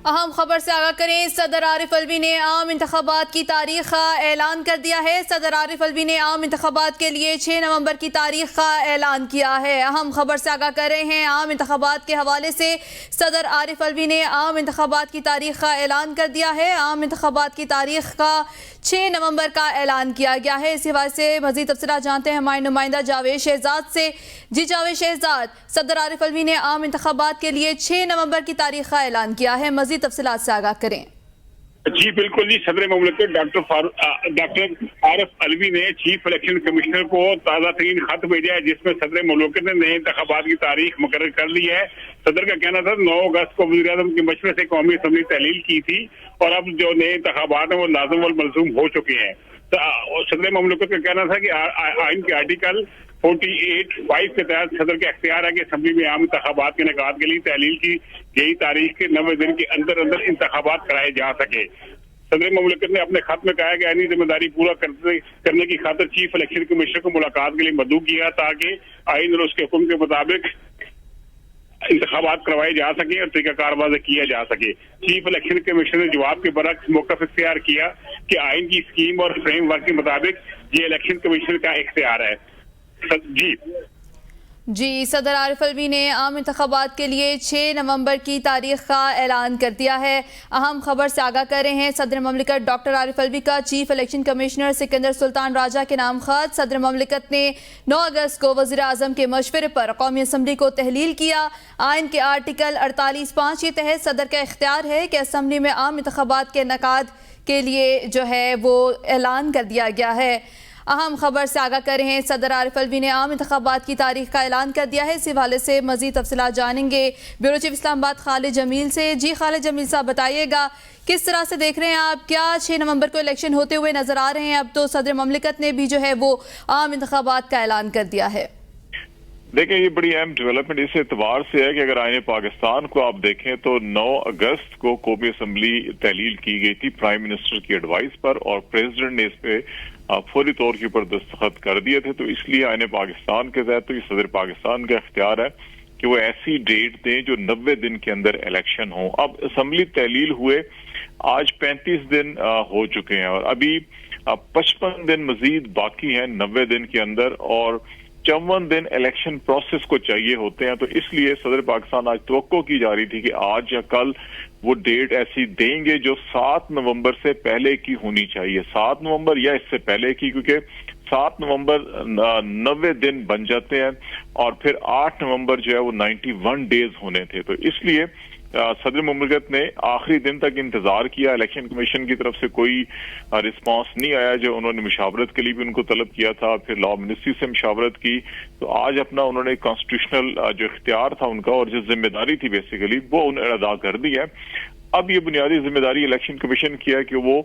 अहम खबर से आगाह करें। सदर आरिफ अलवी ने आम इंतखाबात की तारीख का ऐलान कर दिया है। सदर आरिफ अलवी ने आम इंतखाबात के लिए 6 नवंबर की तारीख का ऐलान किया है। अहम खबर से आगाह कर रहे हैं। आम इंतखाबात के हवाले से सदर आरिफ अलवी ने आम इंतखाबात की तारीख का ऐलान कर दिया है। आम इंतखाबात की तारीख का 6 नवंबर का ऐलान किया गया है। इसी हवाले से मजीद तफसीलात जानते हैं हमारे नुमाइंदा जावेद शहजाद से। जी जावेद शहजाद, सदर आरिफ अलवी ने आम इंतखाबात के लिए 6 नवंबर की तारीख का ऐलान किया है, मजीद तफसीलात से आगाह करें। जी बिल्कुल जी, सदर मुमलिकत डॉक्टर आरिफ अलवी ने चीफ इलेक्शन कमिश्नर को ताज़ा तरीन खत भेजा है, जिसमें सदर मुमलिकत ने नए इंतखाबात की तारीख मुकर्रर कर ली है। सदर का कहना था 9 अगस्त को वज़ीर-ए-आज़म के मशवरे से कौमी असम्बली तहलील की थी और अब जो नए इंतखाबात हैं वो लाज़िम वल मलज़ूम हो चुके हैं। सदर मुमलिकत का कहना था कि आइन के आर्टिकल 48(5) के तहत सदर के अख्तियार है कि असम्बली में आम इंतखाबात के इनेकाद के लिए तहलील की गई तारीख के 90 दिन के अंदर अंदर इंतखाबात कराए जा सके। सदर मुमलिकत ने अपने खत में कहा कि आईनी जिम्मेदारी पूरा करने की खातिर चीफ इलेक्शन कमिश्नर को मुलाकात के लिए मदऊ किया ताकि आइन और उसके हुक्म के मुताबिक इंतखाबात करवाए जा सके और तरीकाकार वाज़ेह किया जा सके। चीफ इलेक्शन कमिश्नर ने जवाब के बरक्स मौक़िफ़ इख्तियार किया कि आइन की स्कीम और फ्रेमवर्क के मुताबिक ये इलेक्शन कमिश्नर का इख्तियार है। जी, सदर आरिफ अलवी ने आम इंतखाबात के लिए 6 नवंबर की तारीख का ऐलान कर दिया है। अहम खबर से आगाह कर रहे हैं। सदर ममलिकत डॉक्टर आरिफ अलवी का chief election commissioner Sikandar Sultan Raja के नाम खत। सदर ममलिकत ने 9 अगस्त को वज़ीर-ए-आज़म के मशवरे पर कौमी असम्बली को तहलील किया। आइन के आर्टिकल 48(5) के तहत सदर का इख्तियार है कि असम्बली में आम इंतखाबात के इनेकाद के लिए जो है वो ऐलान कर दिया गया है। अहम खबर से आगाह कर रहे हैं। सदर आरिफ अलवी ने आम इंतखाबात की तारीख का ऐलान कर दिया है। इस हवाले से मजीद तफसीलात जानेंगे ब्यूरो चीफ इस्लामाबाद खालिद जमील से। जी खालिद जमील साहब, बताइएगा किस तरह से देख रहे हैं आप, क्या 6 नवंबर को इलेक्शन होते हुए नजर आ रहे हैं? अब तो सदर ममलिकत ने भी जो है वो आम इंतखाबात का ऐलान कर दिया है। देखिए, ये बड़ी अहम डेवलपमेंट इस एतबार से है कि अगर आईने पाकिस्तान को आप देखें तो 9 अगस्त को कौमी असम्बली तहलील की गई थी प्राइम मिनिस्टर की एडवाइस पर और प्रेसिडेंट ने इस पे फौरी तौर के ऊपर दस्तखत कर दिए थे। तो इसलिए आईने पाकिस्तान के तहत तो ये सदर पाकिस्तान का इख्तियार है कि वो ऐसी डेट दें जो 90 दिन के अंदर इलेक्शन हो। अब असम्बली तहलील हुए आज 35 दिन हो चुके हैं और अभी 55 दिन मजीद बाकी हैं 90 दिन के अंदर और 54 दिन इलेक्शन प्रोसेस को चाहिए होते हैं। तो इसलिए सदर पाकिस्तान आज तवक्को की जा रही थी कि आज या कल वो डेट ऐसी देंगे जो 7 नवंबर से पहले की होनी चाहिए, 7 नवंबर या इससे पहले की, क्योंकि 7 नवंबर 90 दिन बन जाते हैं और फिर 8 नवंबर जो है वो 91 डेज होने थे। तो इसलिए सदर मुमलिकत ने आखिरी दिन तक इंतजार किया। इलेक्शन कमीशन की तरफ से कोई रिस्पांस नहीं आया, जो उन्होंने मुशावरत के लिए भी उनको तलब किया था, फिर लॉ मिनिस्ट्री से मुशावरत की। तो आज अपना उन्होंने कॉन्स्टिट्यूशनल जो इख्तियार था उनका और जो जिम्मेदारी थी बेसिकली वो उन्हें अदा कर दी है। अब ये बुनियादी जिम्मेदारी इलेक्शन कमीशन की है कि वो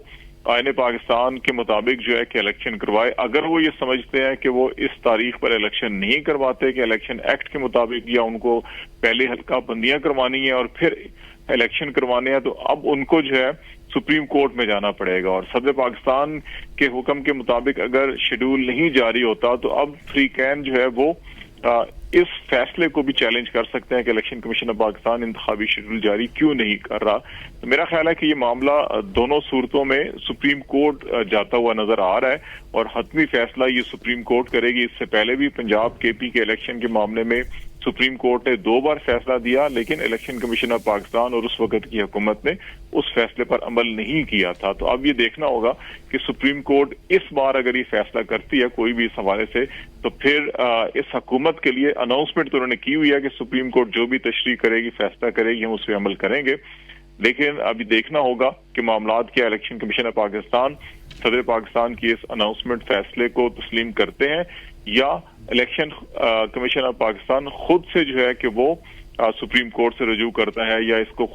आईने पाकिस्तान के मुताबिक जो है कि इलेक्शन करवाए। अगर वो ये समझते हैं कि वो इस तारीख पर इलेक्शन नहीं करवाते कि इलेक्शन एक्ट के मुताबिक या उनको पहले हल्का बंदियां करवानी है और फिर इलेक्शन करवाने हैं, तो अब उनको जो है सुप्रीम कोर्ट में जाना पड़ेगा। और सदर पाकिस्तान के हुक्म के मुताबिक अगर शेड्यूल नहीं जारी होता तो अब फ्री कैन जो है वो इस फैसले को भी चैलेंज कर सकते हैं कि इलेक्शन कमीशन ऑफ पाकिस्तान इंतखाबी शेड्यूल जारी क्यों नहीं कर रहा। तो मेरा ख्याल है कि ये मामला दोनों सूरतों में सुप्रीम कोर्ट जाता हुआ नजर आ रहा है और हतमी फैसला ये सुप्रीम कोर्ट करेगी। इससे पहले भी पंजाब केपी के इलेक्शन के मामले में सुप्रीम कोर्ट ने 2 बार फैसला दिया, लेकिन इलेक्शन कमीशन ऑफ पाकिस्तान और उस वक्त की हुकूमत ने उस फैसले पर अमल नहीं किया था। तो अब ये देखना होगा कि सुप्रीम कोर्ट इस बार अगर ये फैसला करती है कोई भी इस हवाले से, तो फिर इस हुकूमत के लिए अनाउंसमेंट तो उन्होंने की हुई है कि सुप्रीम कोर्ट जो भी तशरीह करेगी, फैसला करेगी, हम उस पर अमल करेंगे। लेकिन अभी देखना होगा कि मामलात क्या इलेक्शन कमीशन ऑफ पाकिस्तान सदर पाकिस्तान की इस अनाउंसमेंट फैसले को तस्लीम करते हैं या इलेक्शन कमीशन ऑफ पाकिस्तान खुद से जो है कि वो सुप्रीम कोर्ट से रजू करता है या इसको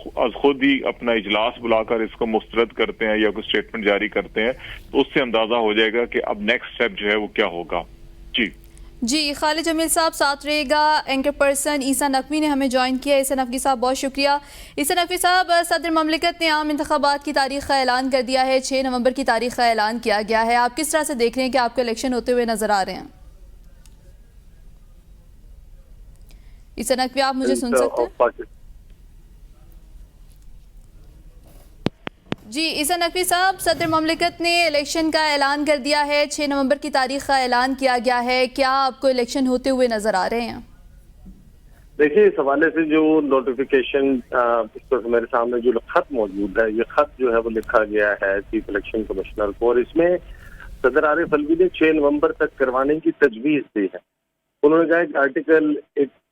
खुद ही अपना इजलास बुलाकर इसको मुस्तरद करते हैं या कोई स्टेटमेंट जारी करते हैं। तो उससे अंदाजा हो जाएगा कि अब नेक्स्ट स्टेप जो है वो क्या होगा। जी खालिद जमील साहब साथ रहेगा। एंकर पर्सन ईसा नकवी ने हमें ज्वाइन किया। ईसा नकवी साहब बहुत शुक्रिया। ईसा नकवी साहब, सदर ममलिकत ने आम इंतखाबात की तारीख का ऐलान कर दिया है, 6 नवंबर की तारीख का ऐलान किया गया है। आप किस तरह से देख रहे हैं कि आपको इलेक्शन होते हुए नजर आ रहे हैं? ईसा नकवी, आप मुझे सुन सकते हैं? जी ईसा नकवी साहब, सदर ममलिकत ने इलेक्शन का ऐलान कर दिया है। 6 नवंबर की तारीख का ऐलान किया गया है। क्या आपको इलेक्शन होते हुए नजर आ रहे हैं? देखिए, इस हवाले से जो नोटिफिकेशन इस पर मेरे सामने जो खत मौजूद है, ये खत जो है वो लिखा गया है चीफ इलेक्शन कमिश्नर को, और इसमें सदर आरिफ अलवी ने 6 नवंबर तक करवाने की तजवीज दी है। उन्होंने कहा कि आर्टिकल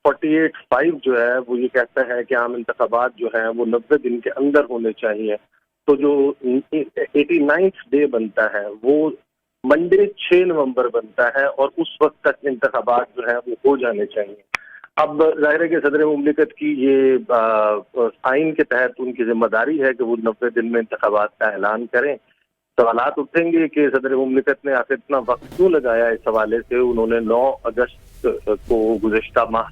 48(5) जो है वो ये कहता है कि आम इंतखाबात जो है वो 90 दिन के अंदर होने चाहिए। तो जो 89th डे बनता है वो मंडे 6 नवंबर बनता है, और उस वक्त तक इंतखाबात जो है वो हो जाने चाहिए। अब जाहिर है कि सदर मुमलिकत की ये आइन के तहत उनकी जिम्मेदारी है कि वो 90 दिन में इंतखाबात का ऐलान करें। सवालात उठेंगे कि सदर मुमलिकत ने आखिर इतना वक्त क्यों लगाया। इस हवाले से उन्होंने 9 अगस्त को गुज़िश्ता माह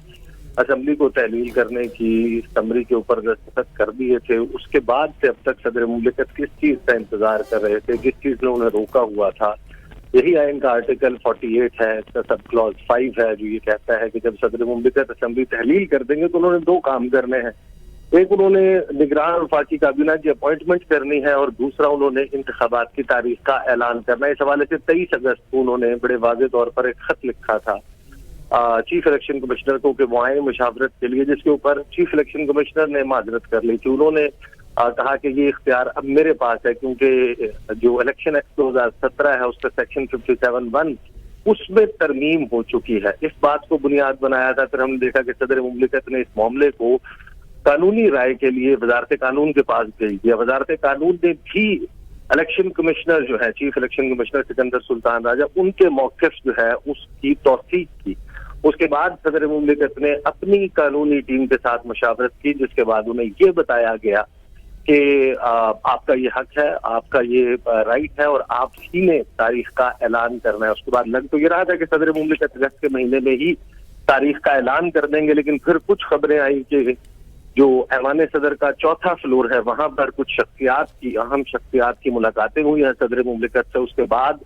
असेंबली को तहलील करने की समरी के ऊपर दस्तखत कर दिए थे। उसके बाद से अब तक सदर मुमलिकत किस चीज़ का इंतजार कर रहे थे, किस चीज़ ने उन्हें रोका हुआ था। यही आइन का आर्टिकल 48 है, इसका सब क्लॉज 5 है, जो ये कहता है कि जब सदर मुमलिकत असेंबली तहलील कर देंगे तो उन्होंने 2 काम करने हैं। एक, उन्होंने निगरान वफाकी काबीना की अपॉइंटमेंट करनी है, और दूसरा उन्होंने इंतखाबात की तारीख का ऐलान करना है। इस हवाले से 23 अगस्त को उन्होंने बड़े वाज़ेह तौर पर एक खत लिखा था चीफ इलेक्शन कमिश्नर को कि वो आए मुशावरत के लिए, जिसके ऊपर चीफ इलेक्शन कमिश्नर ने माजरत कर ली थी। उन्होंने कहा कि ये इख्तियार अब मेरे पास है, क्योंकि जो इलेक्शन एक्ट 2017 है उसका सेक्शन 57(1) उसमें तरमीम हो चुकी है। इस बात को बुनियाद बनाया था। फिर हमने देखा कि सदर मुमलिकत ने इस मामले को कानूनी राय के लिए वजारत कानून के पास भेज दिया। वजारत कानून ने भी इलेक्शन कमिश्नर जो है, chief election commissioner Sikandar Sultan Raja, उनके मौक़िफ़ जो है उसकी तौसीक की। उसके बाद सदर मुमलिकत ने अपनी कानूनी टीम के साथ मशावरत की, जिसके बाद उन्हें ये बताया गया कि आपका ये हक है, आपका ये राइट है, और आप ही ने तारीख का ऐलान करना है। उसके बाद लग तो ये रहा था कि सदर मुमलिकत अगस्त के महीने में ही तारीख का ऐलान कर देंगे, लेकिन फिर कुछ खबरें आई कि जो ऐवान सदर का 4था फ्लोर है वहां पर कुछ अहम शख्सियात की मुलाकातें हुई हैं सदर मुमलिकत से। उसके बाद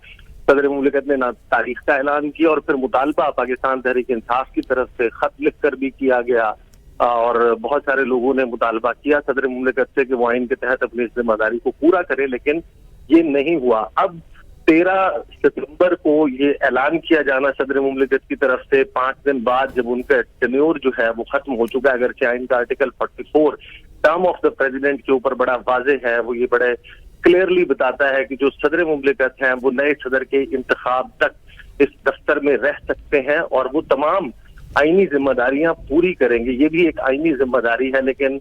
सदर मुमलिकत ने ना तारीख का ऐलान किया, और फिर मुतालबा पाकिस्तान तहरीक इंसाफ की तरफ से खत लिख कर भी किया गया, और बहुत सारे लोगों ने मुतालबा किया सदर मुमलिकत से कि वो आइन के तहत अपनी जिम्मेदारी को पूरा करें, लेकिन ये नहीं हुआ। अब 13 सितंबर को ये ऐलान किया जाना सदर मुमलिकत की तरफ से 5 दिन बाद, जब उनका टेन्योर जो है वो खत्म हो चुका है। अगर आइन का article 44 term of the president के ऊपर बड़ा वाज़ेह है, वो ये बड़े क्लियरली बताता है कि जो सदर मुमलिकत हैं वो नए सदर के इंतखाब तक इस दफ्तर में रह सकते हैं, और वो तमाम आईनी जिम्मेदारियां पूरी करेंगे। ये भी एक आईनी जिम्मेदारी है, लेकिन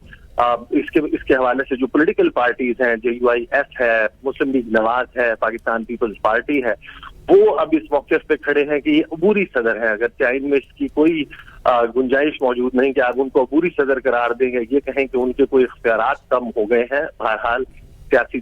इसके हवाले से जो पॉलिटिकल पार्टीज हैं, JUIF है, मुस्लिम लीग नवाज है, पाकिस्तान पीपल्स पार्टी है, वो अब इस मौके पे खड़े हैं कि ये अबूरी सदर है। अगर आइन में इसकी कोई गुंजाइश मौजूद नहीं कि आप उनको अबूरी सदर करार देंगे, ये कहें कि उनके कोई इख्तियारात कम हो गए हैं। बहरहाल सियासी